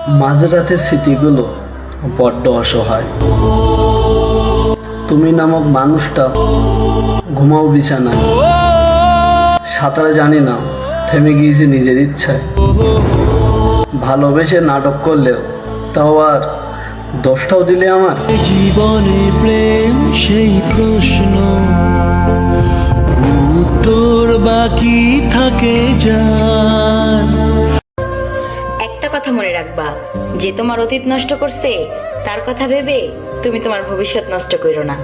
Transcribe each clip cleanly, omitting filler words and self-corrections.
মাঝরাতের স্মৃতিগুলো বড্ড অসহায়। তুমি নামক মানুষটা ঘুমাও বিছানায়, সাঁতার জানি না, থেমে গিয়েছি নিজের ইচ্ছায়। ভালোবেসে নাটক করলেও তাও আর দোষটাও দিলে আমার। জীবনে প্রেম সেই প্রশ্ন, উত্তর বাকি থাকে যার। একটা কথা মনে রাখবা, যে তোমার অতীত নষ্ট করছে তার কথা ভেবে তুমি তোমার ভবিষ্যৎ নষ্ট করো না।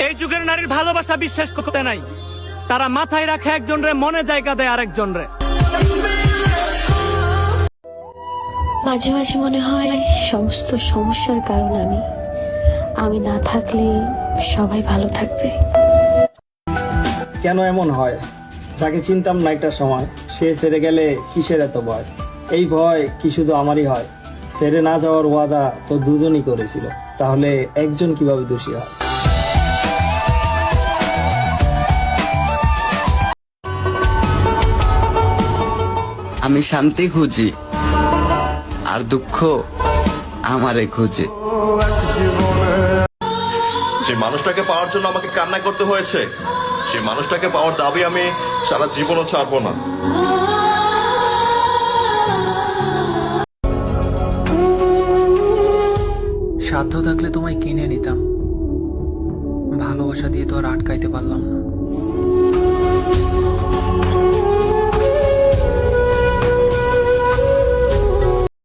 এই যুগের নারীর ভালোবাসা বিশ্বাস করতে নাই, তারা মাথায় রাখে একজন রে, মনে জায়গা দেয় আরেকজন রে। মাঝে মাঝে মনে হয় সমস্ত সমস্যার কারণ আমি না থাকলে সবাই ভালো থাকবে। কেন এমন হয়? যাকে চিনতাম না একটা সময়, সে ছেড়ে গেলে কিসের এত ভয়? এই ভয় কি শুধু আমারই হয়? ছেড়ে না যাওয়ার ওয়াদা তো দুজনই করেছিল, তাহলে একজন কিভাবে দোষী হয়? আমি শান্তি খুঁজি আর দুঃখ আমারে খুঁজে। যে মানুষটাকে পাওয়ার জন্য আমাকে কান্না করতে হয়েছে, সেই মানুষটাকে পাওয়ার দাবি আমি সারা জীবনও ছাড়বো না। সাধ্য থাকলে তোমায় কিনে নিতাম, ভালোবাসা দিয়ে তো আর আটকাইতে পারলাম না।